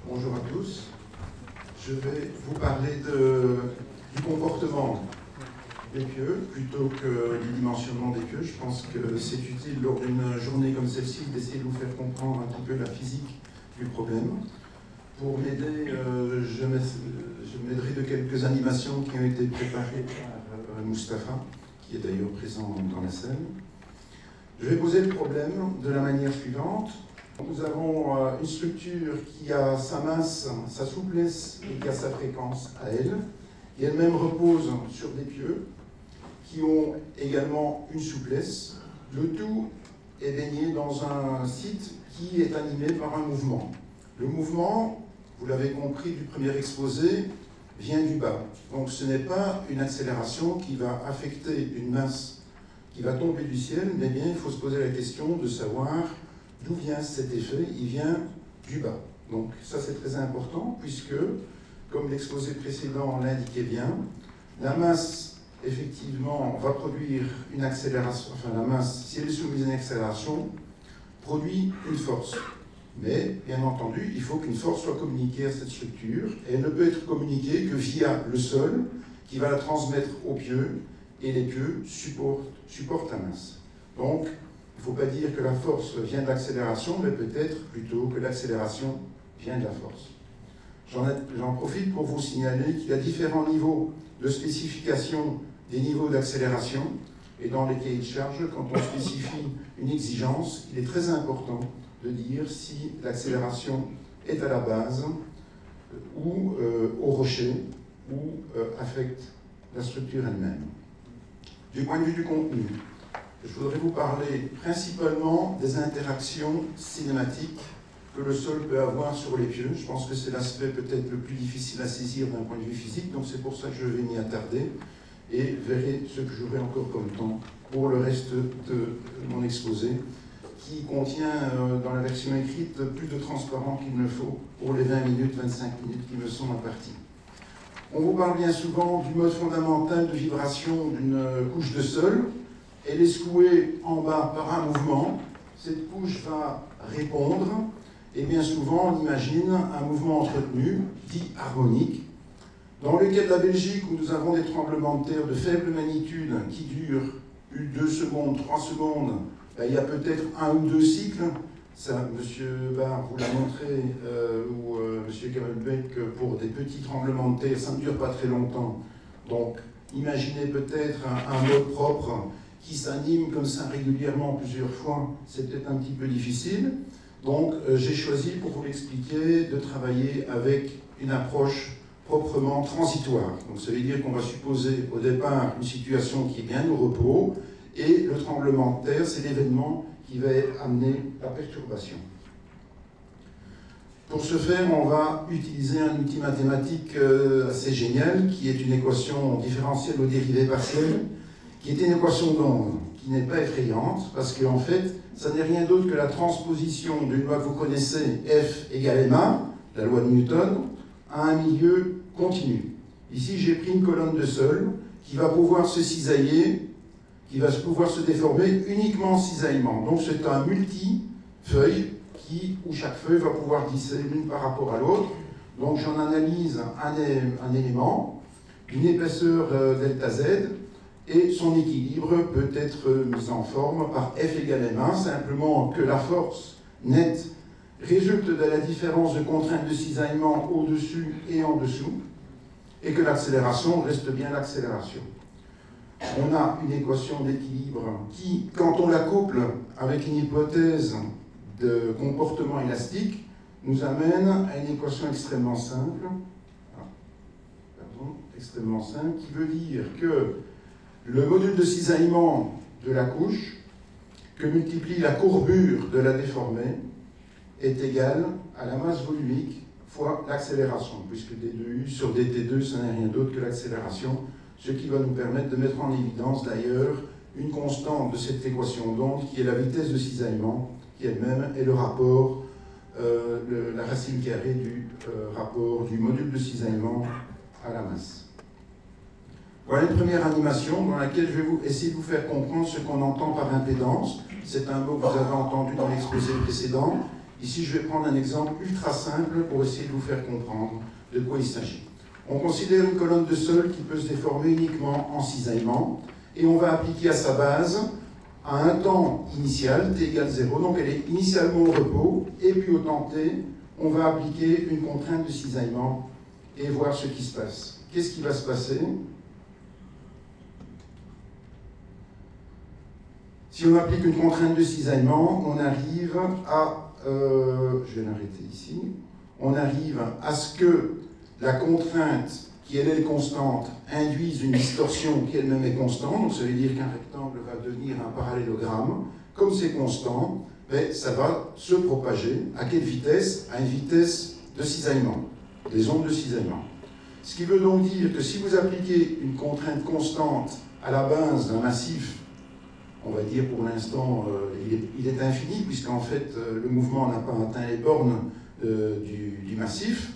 Bonjour à tous. Je vais vous parler du comportement des pieux plutôt que du dimensionnement des pieux. Je pense que c'est utile lors d'une journée comme celle-ci d'essayer de vous faire comprendre un petit peu la physique du problème. Pour m'aider, je m'aiderai de quelques animations qui ont été préparées par Mustapha, qui est d'ailleurs présent dans la salle. Je vais poser le problème de la manière suivante. Nous avons une structure qui a sa masse, sa souplesse et qui a sa fréquence à elle, qui elle-même repose sur des pieux qui ont également une souplesse. Le tout est baigné dans un site qui est animé par un mouvement. Le mouvement, vous l'avez compris du premier exposé, vient du bas. Donc ce n'est pas une accélération qui va affecter une masse qui va tomber du ciel, mais bien il faut se poser la question de savoir d'où vient cet effet. Il vient du bas. Donc ça c'est très important puisque, comme l'exposé précédent l'indiquait bien, la masse effectivement va produire une accélération, enfin la masse, si elle est soumise à une accélération, produit une force. Mais, bien entendu, il faut qu'une force soit communiquée à cette structure, et elle ne peut être communiquée que via le sol, qui va la transmettre aux pieux, et les pieux supportent la masse. Donc, il ne faut pas dire que la force vient de l'accélération, mais peut-être plutôt que l'accélération vient de la force. J'en profite pour vous signaler qu'il y a différents niveaux de spécification des niveaux d'accélération, et dans les cahiers de charge, quand on spécifie une exigence, il est très important de dire si l'accélération est à la base ou au rocher ou affecte la structure elle-même. Du point de vue du contenu, je voudrais vous parler principalement des interactions cinématiques que le sol peut avoir sur les pieux. Je pense que c'est l'aspect peut-être le plus difficile à saisir d'un point de vue physique, donc c'est pour ça que je vais m'y attarder et verrai ce que j'aurai encore comme temps pour le reste de mon exposé, qui contient dans la version écrite plus de transparent qu'il ne faut pour les 20 minutes, 25 minutes qui me sont imparties. On vous parle bien souvent du mode fondamental de vibration d'une couche de sol. Elle est secouée en bas par un mouvement. Cette couche va répondre et bien souvent on imagine un mouvement entretenu, dit harmonique. Dans le cas de la Belgique où nous avons des tremblements de terre de faible magnitude qui durent 2 secondes, 3 secondes, il y a peut-être 1 ou 2 cycles. Ça, M. Barr vous l'a montré, ou M. Gamelbeck, pour des petits tremblements de terre, ça ne dure pas très longtemps. Donc, imaginez peut-être un mode propre qui s'anime comme ça régulièrement plusieurs fois, c'est peut-être un petit peu difficile. Donc, j'ai choisi, pour vous l'expliquer, de travailler avec une approche proprement transitoire. Donc, ça veut dire qu'on va supposer au départ une situation qui est bien au repos, et le tremblement de terre, c'est l'événement qui va amener la perturbation. Pour ce faire, on va utiliser un outil mathématique assez génial, qui est une équation différentielle aux dérivées partielles, qui est une équation d'onde, qui n'est pas effrayante, parce qu'en fait, ça n'est rien d'autre que la transposition d'une loi que vous connaissez, F égale ma, la loi de Newton, à un milieu continu. Ici, j'ai pris une colonne de sol qui va pouvoir se cisailler, qui va pouvoir se déformer uniquement en cisaillement. Donc c'est un multi-feuille où chaque feuille va pouvoir glisser l'une par rapport à l'autre. Donc j'en analyse un élément d'une épaisseur delta Z et son équilibre peut être mis en forme par F égale M1, simplement que la force nette résulte de la différence de contrainte de cisaillement au-dessus et en dessous et que l'accélération reste bien l'accélération. On a une équation d'équilibre qui, quand on la couple avec une hypothèse de comportement élastique, nous amène à une équation extrêmement simple, qui veut dire que le module de cisaillement de la couche, que multiplie la courbure de la déformée, est égal à la masse volumique fois l'accélération, puisque d2u sur dt2, ce n'est rien d'autre que l'accélération, ce qui va nous permettre de mettre en évidence d'ailleurs une constante de cette équation d'onde qui est la vitesse de cisaillement, qui elle-même est le rapport, la racine carrée du rapport du module de cisaillement à la masse. Voilà une première animation dans laquelle je vais essayer de vous faire comprendre ce qu'on entend par impédance. C'est un mot que vous avez entendu dans l'exposé précédent, Ici, je vais prendre un exemple ultra simple pour essayer de vous faire comprendre de quoi il s'agit. On considère une colonne de sol qui peut se déformer uniquement en cisaillement, et on va appliquer à sa base à un temps initial, t égale 0, donc elle est initialement au repos, et puis au temps t, on va appliquer une contrainte de cisaillement et voir ce qui se passe. Qu'est-ce qui va se passer? Si on applique une contrainte de cisaillement, on arrive à, je vais l'arrêter ici, on arrive à ce que la contrainte, qui elle est constante, induise une distorsion qui elle-même est constante, donc ça veut dire qu'un rectangle va devenir un parallélogramme. Comme c'est constant, ben, ça va se propager. À quelle vitesse? À une vitesse de cisaillement, des ondes de cisaillement. Ce qui veut donc dire que si vous appliquez une contrainte constante à la base d'un massif, on va dire pour l'instant, il est infini, puisqu'en fait, le mouvement n'a pas atteint les bornes du massif,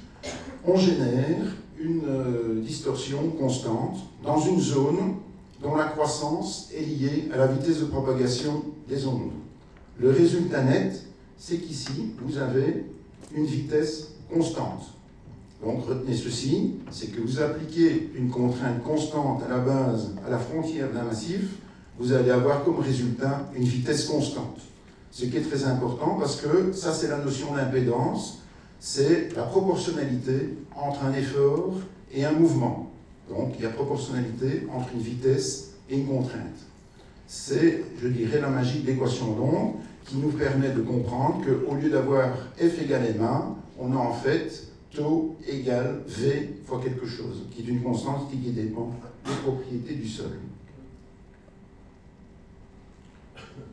on génère une distorsion constante dans une zone dont la croissance est liée à la vitesse de propagation des ondes. Le résultat net, c'est qu'ici, vous avez une vitesse constante. Donc retenez ceci, c'est que vous appliquez une contrainte constante à la base, à la frontière d'un massif, vous allez avoir comme résultat une vitesse constante. Ce qui est très important parce que ça c'est la notion d'impédance, c'est la proportionnalité entre un effort et un mouvement. Donc il y a proportionnalité entre une vitesse et une contrainte. C'est, je dirais, la magie de l'équation d'onde qui nous permet de comprendre qu'au lieu d'avoir F égale ma, on a en fait taux égale V fois quelque chose, qui est une constante qui dépend des propriétés du sol.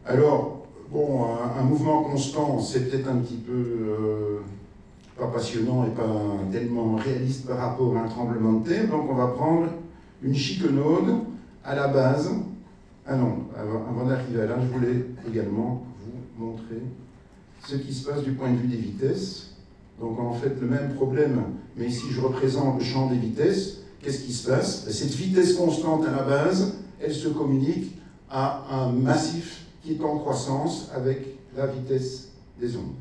Alors, bon, un mouvement constant, c'est peut-être un petit peu pas passionnant et pas tellement réaliste par rapport à un tremblement de terre, donc on va prendre une chiquenaude à la base. Ah non, avant d'arriver à là, je voulais également vous montrer ce qui se passe du point de vue des vitesses. Donc en fait, le même problème, mais ici je représente le champ des vitesses. Qu'est-ce qui se passe? Cette vitesse constante à la base, elle se communique à un massif qui est en croissance avec la vitesse des ondes.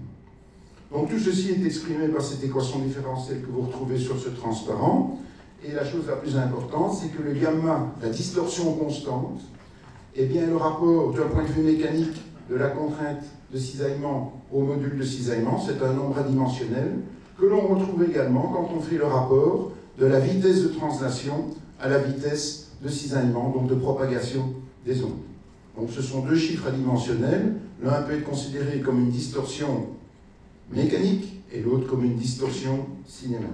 Donc tout ceci est exprimé par cette équation différentielle que vous retrouvez sur ce transparent. Et la chose la plus importante, c'est que le gamma, la distorsion constante, est bien le rapport d'un point de vue mécanique de la contrainte de cisaillement au module de cisaillement. C'est un nombre adimensionnel que l'on retrouve également quand on fait le rapport de la vitesse de translation à la vitesse de cisaillement, donc de propagation des ondes. Donc ce sont deux chiffres adimensionnels. L'un peut être considéré comme une distorsion mécanique et l'autre comme une distorsion cinématique.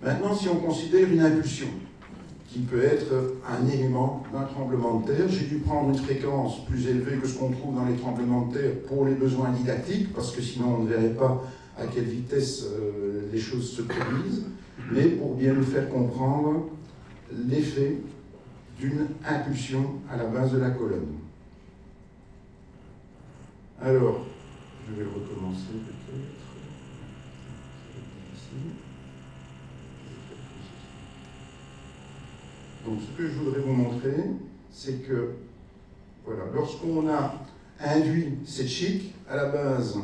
Maintenant, si on considère une impulsion, qui peut être un élément d'un tremblement de terre, j'ai dû prendre une fréquence plus élevée que ce qu'on trouve dans les tremblements de terre pour les besoins didactiques, parce que sinon on ne verrait pas à quelle vitesse les choses se produisent, mais pour bien nous faire comprendre l'effet d'une impulsion à la base de la colonne. Alors, je vais recommencer peut-être. Donc ce que je voudrais vous montrer, c'est que voilà, lorsqu'on a induit cette chique à la base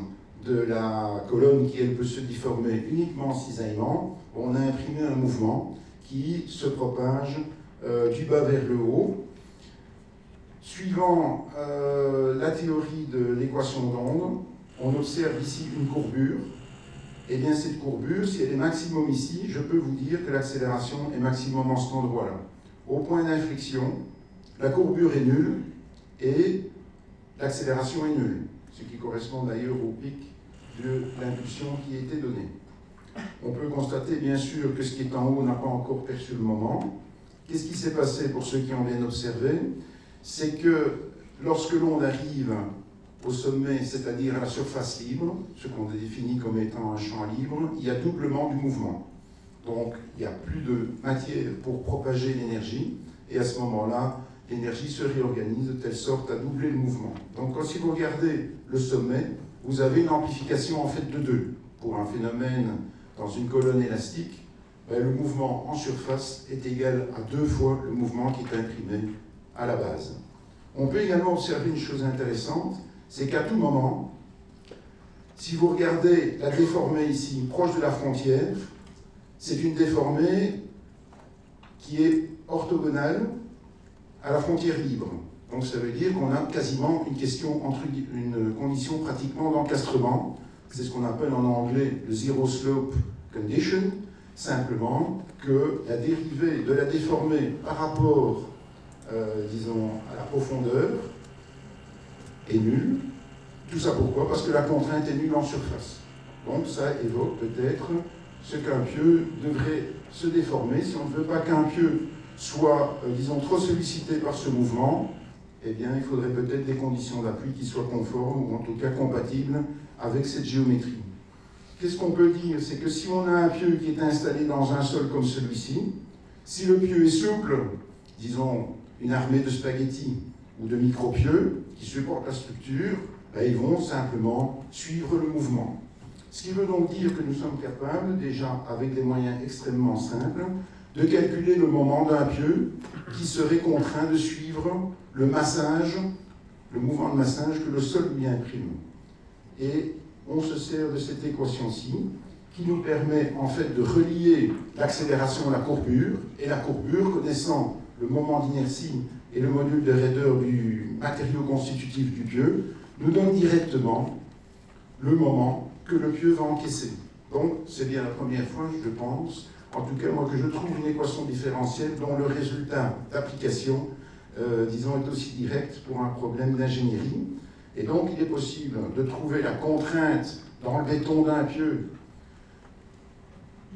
de la colonne qui elle peut se déformer uniquement en cisaillement, on a imprimé un mouvement qui se propage du bas vers le haut. Suivant la théorie de l'équation d'onde, on observe ici une courbure. Et bien cette courbure, si elle est maximum ici, je peux vous dire que l'accélération est maximum en cet endroit-là. Au point d'inflexion, la courbure est nulle et l'accélération est nulle, ce qui correspond d'ailleurs au pic de l'impulsion qui a été donnée. On peut constater bien sûr que ce qui est en haut n'a pas encore perçu le moment. Qu'est-ce qui s'est passé pour ceux qui ont bien observé? C'est que lorsque l'on arrive au sommet, c'est-à-dire à la surface libre, ce qu'on définit comme étant un champ libre, il y a doublement du mouvement. Donc, il n'y a plus de matière pour propager l'énergie, et à ce moment-là, l'énergie se réorganise de telle sorte à doubler le mouvement. Donc, si vous regardez le sommet, vous avez une amplification en fait de 2. Pour un phénomène dans une colonne élastique, le mouvement en surface est égal à 2 fois le mouvement qui est imprimé à la base. On peut également observer une chose intéressante, c'est qu'à tout moment, Si vous regardez la déformée ici, proche de la frontière, c'est une déformée qui est orthogonale à la frontière libre. Donc ça veut dire qu'on a quasiment une condition pratiquement d'encastrement. C'est ce qu'on appelle en anglais le zero slope condition, simplement que la dérivée de la déformée par rapport, disons, à la profondeur est nulle. Tout ça pourquoi? Parce que la contrainte est nulle en surface. Donc ça évoque peut-être ce qu'un pieu devrait se déformer. Si on ne veut pas qu'un pieu soit, disons, trop sollicité par ce mouvement, eh bien, il faudrait peut-être des conditions d'appui qui soient conformes, ou en tout cas compatibles avec cette géométrie. Qu'est-ce qu'on peut dire? C'est que si on a un pieu qui est installé dans un sol comme celui-ci, si le pieu est souple, disons, une armée de spaghettis ou de micro-pieux qui supportent la structure, ben, ils vont simplement suivre le mouvement. Ce qui veut donc dire que nous sommes capables, déjà avec des moyens extrêmement simples, de calculer le moment d'un pieu qui serait contraint de suivre le massage, le mouvement de massage que le sol lui imprime. Et on se sert de cette équation-ci, qui nous permet en fait de relier l'accélération à la courbure, et la courbure, connaissant le moment d'inertie et le module de raideur du matériau constitutif du pieu, nous donne directement le moment que le pieu va encaisser. Donc, c'est bien la première fois, je pense, en tout cas, moi, que je trouve une équation différentielle dont le résultat d'application, disons, est aussi direct pour un problème d'ingénierie. Et donc, il est possible de trouver la contrainte dans le béton d'un pieu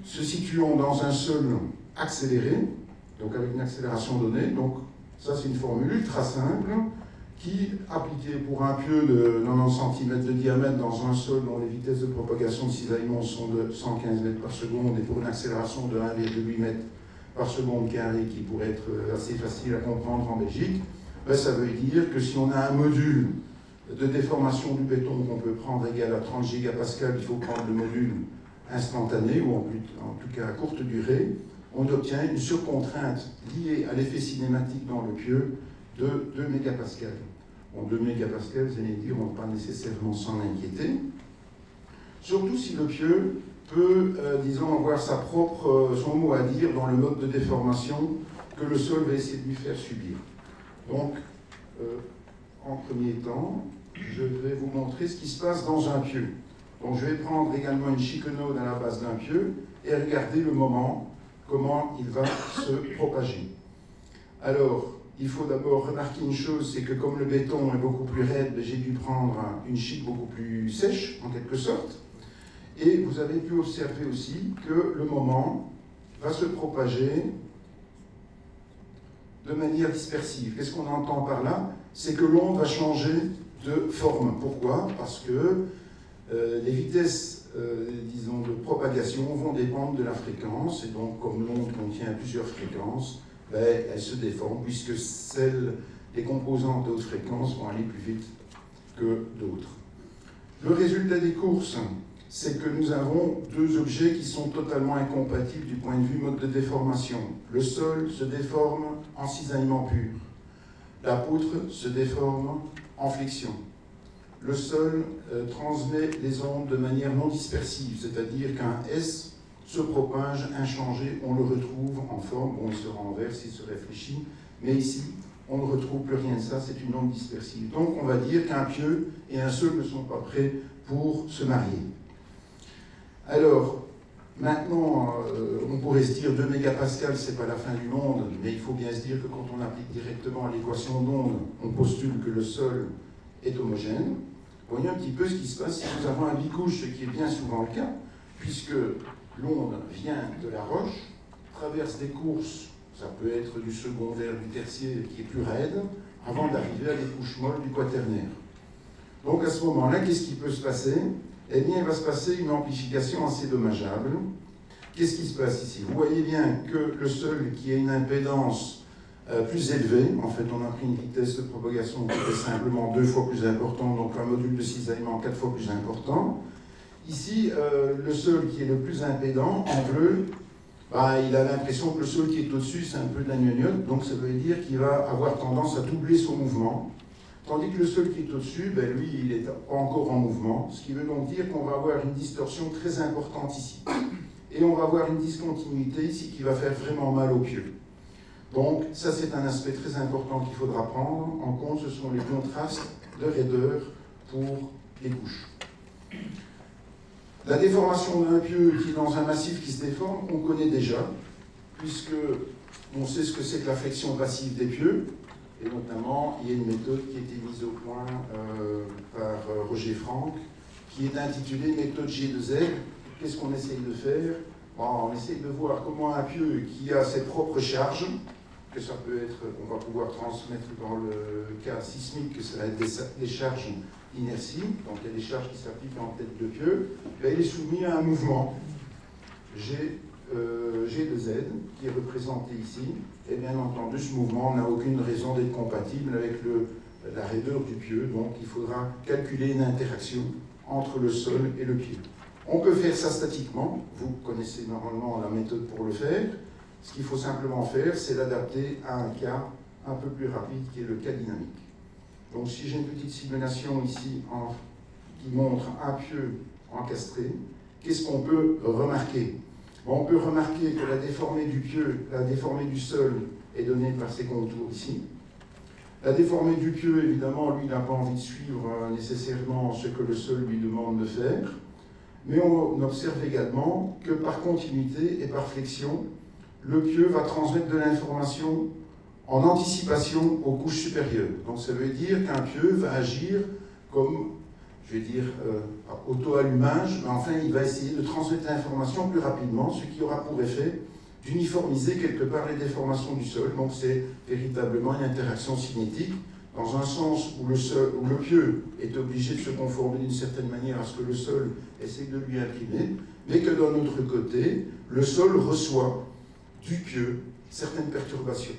se situant dans un sol accéléré, donc avec une accélération donnée. Donc, ça, c'est une formule ultra simple qui, appliquée pour un pieu de 90 cm de diamètre dans un sol dont les vitesses de propagation de cisaillement sont de 115 mètres par seconde et pour une accélération de 1,8 mètres par seconde carré qui pourrait être assez facile à comprendre en Belgique, ben, ça veut dire que si on a un module de déformation du béton qu'on peut prendre égal à 30 gigapascal, il faut prendre le module instantané ou en tout cas à courte durée, on obtient une surcontrainte liée à l'effet cinématique dans le pieu de 2 mégapascales. Bon, 2 mégapascales, vous allez dire, on ne va pas nécessairement s'en inquiéter, surtout si le pieu peut, disons, avoir son mot à dire dans le mode de déformation que le sol va essayer de lui faire subir. Donc, en premier temps, je vais vous montrer ce qui se passe dans un pieu. Donc, je vais prendre également une chiquenaude à la base d'un pieu et regarder le moment, comment il va se propager. Alors, il faut d'abord remarquer une chose, c'est que comme le béton est beaucoup plus raide, j'ai dû prendre une chique beaucoup plus sèche, en quelque sorte. Et vous avez pu observer aussi que le moment va se propager de manière dispersive. Qu'est-ce qu'on entend par là? C'est que l'onde va changer de forme. Pourquoi? Parce que les vitesses, disons, de propagation vont dépendre de la fréquence, et donc comme l'onde contient plusieurs fréquences, ben, elle se déforme, puisque les composantes de haute fréquence vont aller plus vite que d'autres. Le résultat des courses, c'est que nous avons deux objets qui sont totalement incompatibles du point de vue mode de déformation. Le sol se déforme en cisaillement pur. La poutre se déforme en flexion. Le sol transmet les ondes de manière non dispersive, c'est-à-dire qu'un S se propage inchangé, on le retrouve en forme, bon, il se renverse, il se réfléchit, mais ici, on ne retrouve plus rien de ça, c'est une onde dispersive. Donc on va dire qu'un pieu et un sol ne sont pas prêts pour se marier. Alors, maintenant, on pourrait se dire 2 mégapascales, c'est pas la fin du monde, mais il faut bien se dire que quand on applique directement l'équation d'onde, on postule que le sol est homogène. Voyez un petit peu ce qui se passe si nous avons un bicouche, ce qui est bien souvent le cas, puisque l'onde vient de la roche, traverse des courses, ça peut être du secondaire, du tertiaire, qui est plus raide, avant d'arriver à des couches molles du quaternaire. Donc à ce moment-là, qu'est-ce qui peut se passer? Eh bien, il va se passer une amplification assez dommageable. Qu'est-ce qui se passe ici? Vous voyez bien que le sol qui a une impédance plus élevée, en fait, on a pris une vitesse de propagation qui est simplement 2 fois plus importante, donc un module de cisaillement 4 fois plus important. Ici, le sol qui est le plus impédant, en bleu, bah, il a l'impression que le sol qui est au-dessus, c'est un peu de la gnognotte, donc ça veut dire qu'il va avoir tendance à doubler son mouvement. Tandis que le sol qui est au-dessus, ben lui, il est encore en mouvement, ce qui veut donc dire qu'on va avoir une distorsion très importante ici. Et on va avoir une discontinuité ici qui va faire vraiment mal aux pieux. Donc ça, c'est un aspect très important qu'il faudra prendre en compte, ce sont les contrastes de raideur pour les couches. La déformation d'un pieu qui est dans un massif qui se déforme, on connaît déjà, puisque on sait ce que c'est que la flexion passive des pieux, et notamment, il y a une méthode qui a été mise au point par Roger Franck, qui est intitulée méthode G2Z. Qu'est-ce qu'on essaye de faire? Bon, on essaye de voir comment un pieu qui a ses propres charges, que ça peut être, on va pouvoir transmettre dans le cas sismique, que ça va être des charges d'inertie, donc il y a des charges qui s'appliquent en tête de pieu, ben, il est soumis à un mouvement G2Z, qui est représenté ici, et bien entendu ce mouvement n'a aucune raison d'être compatible avec la raideur du pieu, donc il faudra calculer une interaction entre le sol et le pieu. On peut faire ça statiquement, vous connaissez normalement la méthode pour le faire. Ce qu'il faut simplement faire, c'est l'adapter à un cas un peu plus rapide qui est le cas dynamique. Donc si j'ai une petite simulation ici qui montre un pieu encastré, qu'est-ce qu'on peut remarquer? Bon, on peut remarquer que la déformée du pieu, la déformée du sol est donnée par ces contours ici. La déformée du pieu, évidemment, lui, il n'a pas envie de suivre nécessairement ce que le sol lui demande de faire. Mais on observe également que par continuité et par flexion, le pieu va transmettre de l'information en anticipation aux couches supérieures. Donc ça veut dire qu'un pieu va agir comme, je vais dire, auto-allumage, mais enfin il va essayer de transmettre l'information plus rapidement, ce qui aura pour effet d'uniformiser quelque part les déformations du sol. Donc c'est véritablement une interaction cinétique, dans un sens où le pieu est obligé de se conformer d'une certaine manière à ce que le sol essaie de lui imprimer, mais que d'un autre côté, le sol reçoit du pieu certaines perturbations.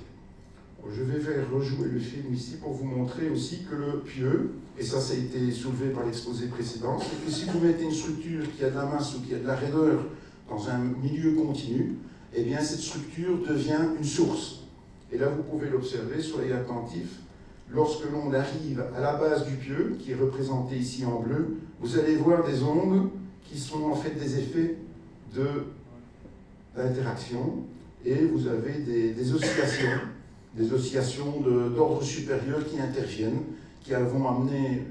Je vais faire rejouer le film ici pour vous montrer aussi que le pieu, et ça a été soulevé par l'exposé précédent, c'est que si vous mettez une structure qui a de la masse ou qui a de la raideur dans un milieu continu, eh bien cette structure devient une source. Et là vous pouvez l'observer, soyez attentifs. Lorsque l'on arrive à la base du pieu, qui est représentée ici en bleu, vous allez voir des ondes qui sont en fait des effets d'interaction, et vous avez des oscillations d'ordre supérieur qui interviennent, qui vont amener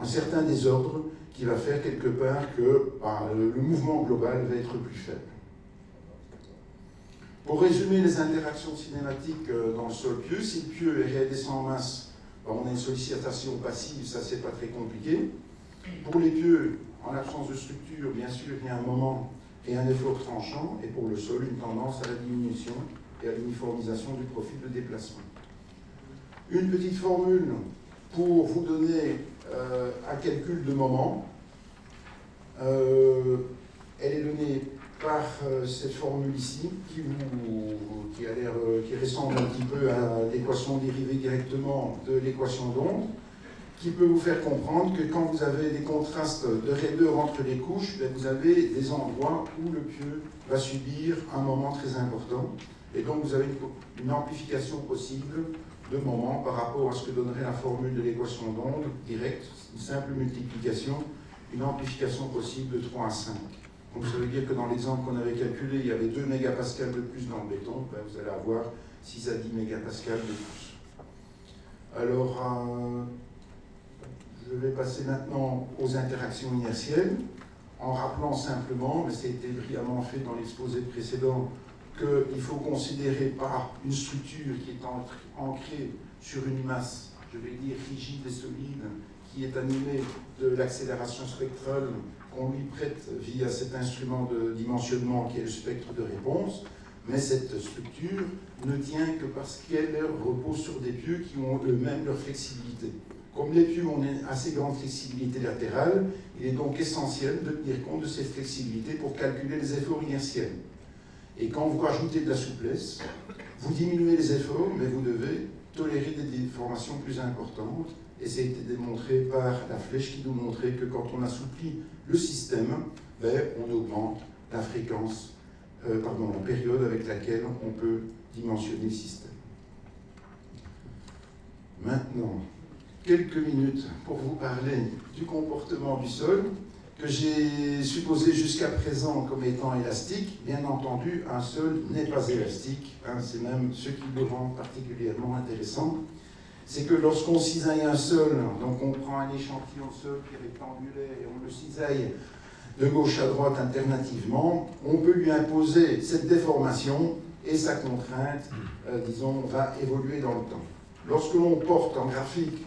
un certain désordre qui va faire quelque part que le mouvement global va être plus faible. Pour résumer les interactions cinématiques dans le sol pieux, si le pieu est réalisé en masse, on a une sollicitation passive, ça c'est pas très compliqué. Pour les pieux, en l'absence de structure, bien sûr, il y a un moment et un effort tranchant, et pour le sol, une tendance à la diminution et à l'uniformisation du profil de déplacement. Une petite formule pour vous donner un calcul de moment. Elle est donnée par cette formule ici, qui ressemble un petit peu à l'équation dérivée directement de l'équation d'onde, qui peut vous faire comprendre que quand vous avez des contrastes de raideur entre les couches, vous avez des endroits où le pieu va subir un moment très important. Et donc vous avez une amplification possible de moment par rapport à ce que donnerait la formule de l'équation d'onde directe, une simple multiplication, une amplification possible de 3 à 5. Donc ça veut dire que dans l'exemple qu'on avait calculé, il y avait 2 mégapascales de plus dans le béton, vous allez avoir 6 à 10 mégapascales de plus. Alors, je vais passer maintenant aux interactions inertielles, en rappelant simplement, mais ça a été brillamment fait dans l'exposé précédent, qu'il faut considérer par une structure qui est ancrée sur une masse, je vais dire rigide et solide, qui est animée de l'accélération spectrale qu'on lui prête via cet instrument de dimensionnement qui est le spectre de réponse, mais cette structure ne tient que parce qu'elle repose sur des pieux qui ont eux-mêmes leur flexibilité. Comme les pieux ont une assez grande flexibilité latérale, il est donc essentiel de tenir compte de cette flexibilité pour calculer les efforts inertiels. Et quand vous rajoutez de la souplesse, vous diminuez les efforts, mais vous devez tolérer des déformations plus importantes. Et ça a été démontré par la flèche qui nous montrait que quand on assouplit le système, on augmente la fréquence, la période avec laquelle on peut dimensionner le système. Maintenant, quelques minutes pour vous parler du comportement du sol, que j'ai supposé jusqu'à présent comme étant élastique. Bien entendu, un sol n'est pas élastique, hein, c'est même ce qui le rend particulièrement intéressant. C'est que lorsqu'on cisaille un sol, donc on prend un échantillon de sol qui est rectangulaire et on le cisaille de gauche à droite alternativement, on peut lui imposer cette déformation et sa contrainte, disons, va évoluer dans le temps. Lorsque l'on porte en graphique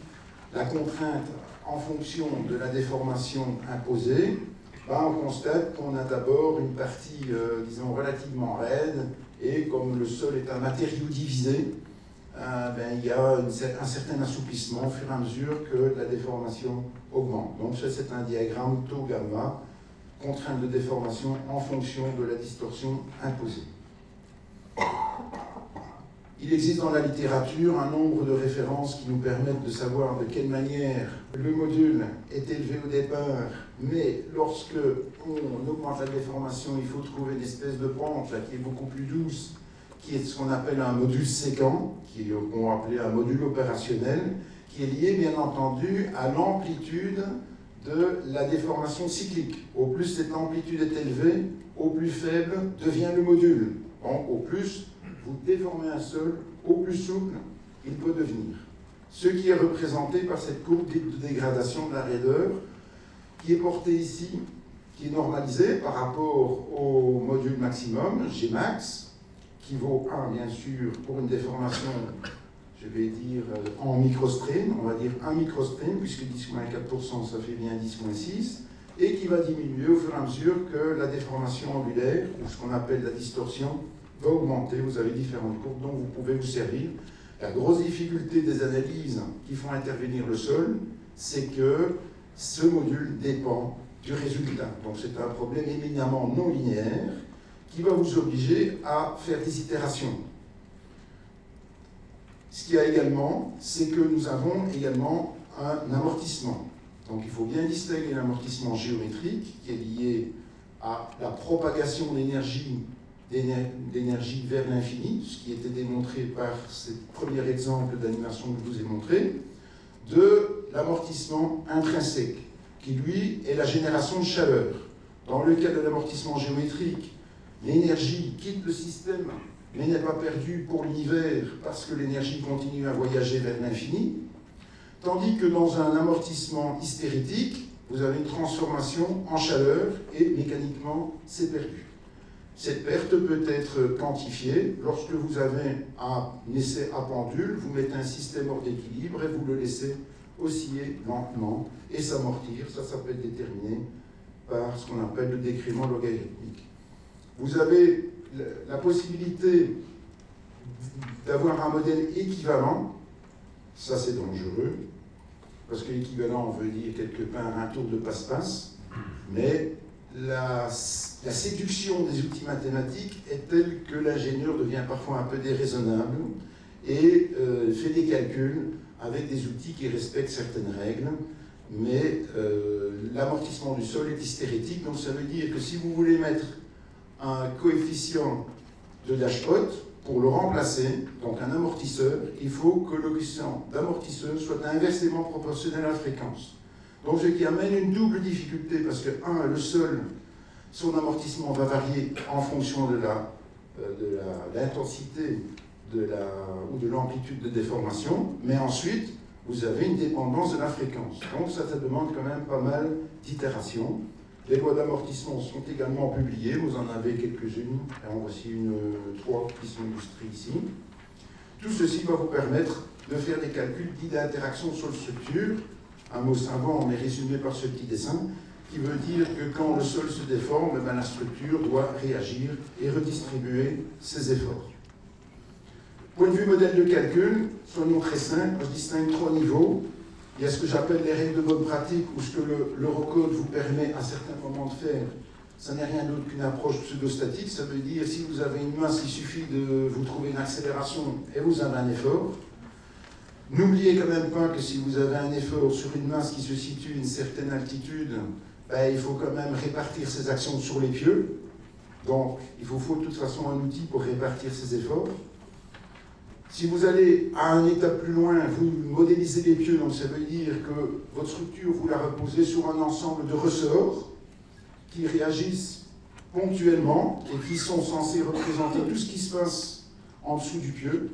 la contrainte en fonction de la déformation imposée, on constate qu'on a d'abord une partie, disons, relativement raide, et comme le sol est un matériau divisé, il y a un certain assouplissement au fur et à mesure que la déformation augmente. Donc c'est un diagramme tau-gamma, contrainte de déformation en fonction de la distorsion imposée. Il existe dans la littérature un nombre de références qui nous permettent de savoir de quelle manière le module est élevé au départ, mais lorsque on augmente la déformation, il faut trouver une espèce de pente là, qui est beaucoup plus douce, qui est ce qu'on appelle un module séquent, qu'on va appeler un module opérationnel, qui est lié bien entendu à l'amplitude de la déformation cyclique. Au plus cette amplitude est élevée, au plus faible devient le module. Donc au plus vous déformez un sol, au plus souple il peut devenir. Ce qui est représenté par cette courbe de dégradation de la raideur, qui est portée ici, qui est normalisée par rapport au module maximum, Gmax, qui vaut 1 bien sûr pour une déformation, je vais dire en microstrain, on va dire 1 microstrain, puisque 10-4% ça fait bien 10-6, et qui va diminuer au fur et à mesure que la déformation angulaire, ou ce qu'on appelle la distorsion, va augmenter. Vous avez différentes courbes dont vous pouvez vous servir. La grosse difficulté des analyses qui font intervenir le sol, c'est que ce module dépend du résultat. Donc c'est un problème éminemment non linéaire qui va vous obliger à faire des itérations. Ce qu'il y a également, c'est que nous avons également un amortissement. Donc il faut bien distinguer l'amortissement géométrique qui est lié à la propagation d'énergie vers l'infini, ce qui était démontré par ce premier exemple d'animation que je vous ai montré, de l'amortissement intrinsèque, qui lui est la génération de chaleur. Dans le cas de l'amortissement géométrique, l'énergie quitte le système, mais n'est pas perdue pour l'univers parce que l'énergie continue à voyager vers l'infini, tandis que dans un amortissement hystérétique, vous avez une transformation en chaleur et mécaniquement c'est perdu. Cette perte peut être quantifiée lorsque vous avez un essai à pendule, vous mettez un système hors d'équilibre et vous le laissez osciller lentement et s'amortir. Ça peut être déterminé par ce qu'on appelle le décrément logarithmique. Vous avez la possibilité d'avoir un modèle équivalent. Ça c'est dangereux, parce que l'équivalent veut dire quelque part un tour de passe-passe, mais la séduction des outils mathématiques est telle que l'ingénieur devient parfois un peu déraisonnable et fait des calculs avec des outils qui respectent certaines règles, mais l'amortissement du sol est hystérétique, donc ça veut dire que si vous voulez mettre un coefficient de Dashpot, pour le remplacer, donc un amortisseur, il faut que le coefficient d'amortisseur soit inversement proportionnel à la fréquence. Donc ce qui amène une double difficulté, parce que, le sol, son amortissement va varier en fonction de l'intensité ou de l'amplitude de déformation, mais ensuite, vous avez une dépendance de la fréquence. Donc ça demande quand même pas mal d'itérations. Les lois d'amortissement sont également publiées, vous en avez quelques-unes, et en voici 3 qui sont illustrées ici. Tout ceci va vous permettre de faire des calculs dits d'interaction sol-structure. Un mot savant, mais résumé par ce petit dessin, qui veut dire que quand le sol se déforme, la structure doit réagir et redistribuer ses efforts. Point de vue modèle de calcul, soyons très simples, je distingue 3 niveaux. Il y a ce que j'appelle les règles de bonne pratique, ou ce que l'Eurocode vous permet à certains moments de faire. Ça n'est rien d'autre qu'une approche pseudostatique. Ça veut dire, si vous avez une masse, il suffit de vous trouver une accélération et vous avez un effort. N'oubliez quand même pas que si vous avez un effort sur une masse qui se situe à une certaine altitude, il faut quand même répartir ses actions sur les pieux. Donc, il faut de toute façon un outil pour répartir ses efforts. Si vous allez à un étape plus loin, vous modélisez les pieux, donc ça veut dire que votre structure, vous la reposez sur un ensemble de ressorts qui réagissent ponctuellement et qui sont censés représenter tout ce qui se passe en dessous du pieu.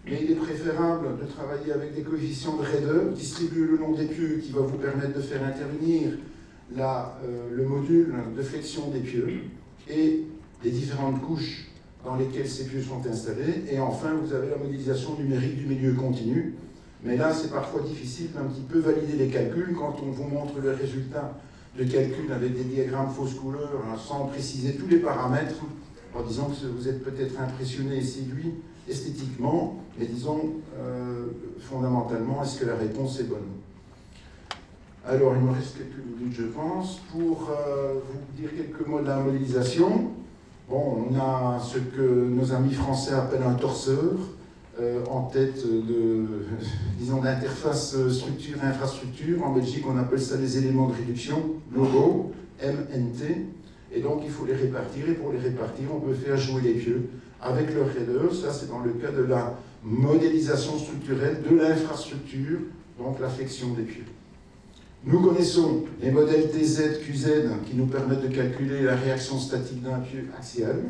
Mais il est préférable de travailler avec des coefficients de raideur distribués le long des pieux qui va vous permettre de faire intervenir le module de flexion des pieux et les différentes couches dans lesquelles ces pieux sont installés. Et enfin, vous avez la modélisation numérique du milieu continu. Mais là, c'est parfois difficile d'un petit peu valider les calculs quand on vous montre le résultat de calcul avec des diagrammes fausses couleurs, sans préciser tous les paramètres, en disant que vous êtes peut-être impressionné et séduit esthétiquement, mais disons fondamentalement, est-ce que la réponse est bonne? Alors, il me reste quelques minutes, je pense, pour vous dire quelques mots de la modélisation. Bon, on a ce que nos amis français appellent un torseur en tête d'interface structure-infrastructure. En Belgique, on appelle ça les éléments de réduction, logo, MNT. Et donc, il faut les répartir. Et pour les répartir, on peut faire jouer les pieux avec leur raideur. Ça, c'est dans le cas de la modélisation structurelle de l'infrastructure, donc la flexion des pieux. Nous connaissons les modèles TZ, QZ qui nous permettent de calculer la réaction statique d'un pieu axial.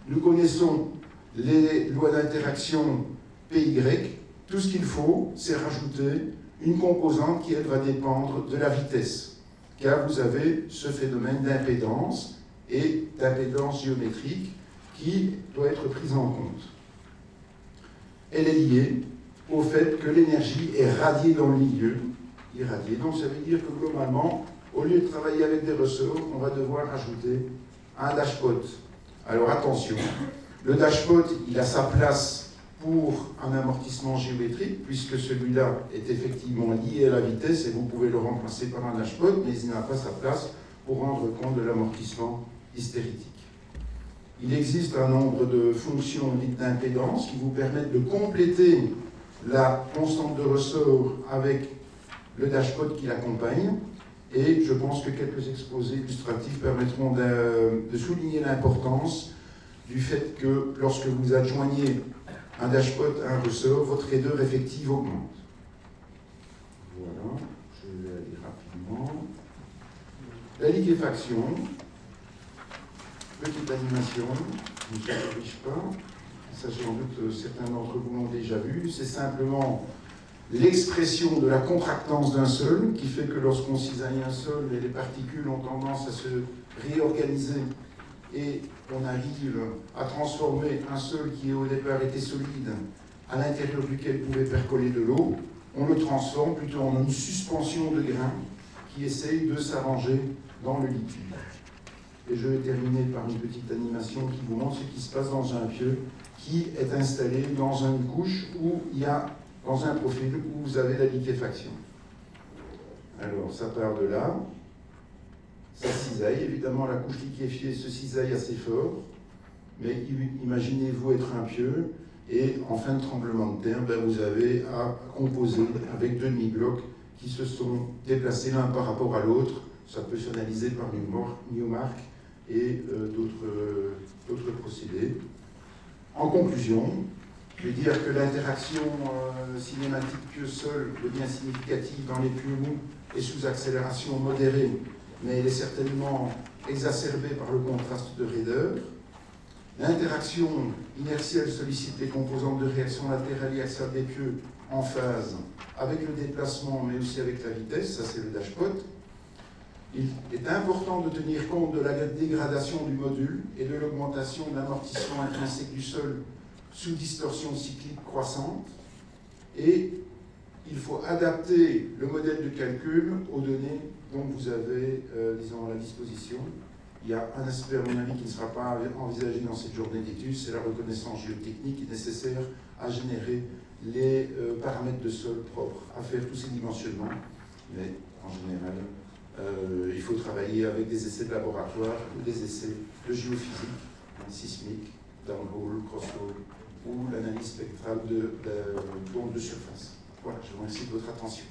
Nous connaissons les lois d'interaction PY. Tout ce qu'il faut, c'est rajouter une composante qui, elle, va dépendre de la vitesse. Car vous avez ce phénomène d'impédance et d'impédance géométrique qui doit être prise en compte. Elle est liée au fait que l'énergie est radiée dans le milieu. Irradiée. Donc ça veut dire que globalement, au lieu de travailler avec des ressorts, on va devoir ajouter un dashpot. Alors attention, le dashpot, il a sa place pour un amortissement géométrique, puisque celui-là est effectivement lié à la vitesse et vous pouvez le remplacer par un dashpot, mais il n'a pas sa place pour rendre compte de l'amortissement hystéritique. Il existe un nombre de fonctions dites d'impédance qui vous permettent de compléter la constante de ressort avec le dashpot qui l'accompagne, et je pense que quelques exposés illustratifs permettront de souligner l'importance du fait que lorsque vous adjoignez un dashpot à un ressort, votre raideur effective augmente. Voilà, je vais aller rapidement. La liquéfaction, petite animation, je ne s'affiche pas, ça sans doute certains d'entre vous l'ont déjà vu, c'est simplement l'expression de la contractance d'un sol, qui fait que lorsqu'on cisaille un sol, les particules ont tendance à se réorganiser et on arrive à transformer un sol qui au départ était solide, à l'intérieur duquel pouvait percoler de l'eau, on le transforme plutôt en une suspension de grains qui essaye de s'arranger dans le liquide. Et je vais terminer par une petite animation qui vous montre ce qui se passe dans un pieu qui est installé dans une couche où il y a dans un profil où vous avez la liquéfaction. Alors, ça part de là, ça cisaille. Évidemment, la couche liquéfiée se cisaille assez fort, mais imaginez-vous être un pieu, et en fin de tremblement de terre, vous avez à composer avec deux demi-blocs qui se sont déplacés l'un par rapport à l'autre. Ça peut s'analyser par Newmark et d'autres procédés. En conclusion, je vais dire que l'interaction cinématique pieu-sol devient significative dans les pieux mous et sous accélération modérée, mais elle est certainement exacerbée par le contraste de raideur. L'interaction inertielle sollicite les composantes de réaction latérale et axiale des pieux en phase avec le déplacement, mais aussi avec la vitesse, ça c'est le dashpot. Il est important de tenir compte de la dégradation du module et de l'augmentation de l'amortissement intrinsèque du sol sous distorsion cyclique croissante, et il faut adapter le modèle de calcul aux données dont vous avez disons, à la disposition. Il y a un aspect, à mon avis, qui ne sera pas envisagé dans cette journée d'études, c'est la reconnaissance géotechnique qui est nécessaire à générer les paramètres de sol propres, à faire tous ces dimensionnements. Mais en général, il faut travailler avec des essais de laboratoire ou des essais de géophysique, sismique, downhole, crosshole, ou l'analyse spectrale d'ondes de surface. Voilà, je vous remercie de votre attention.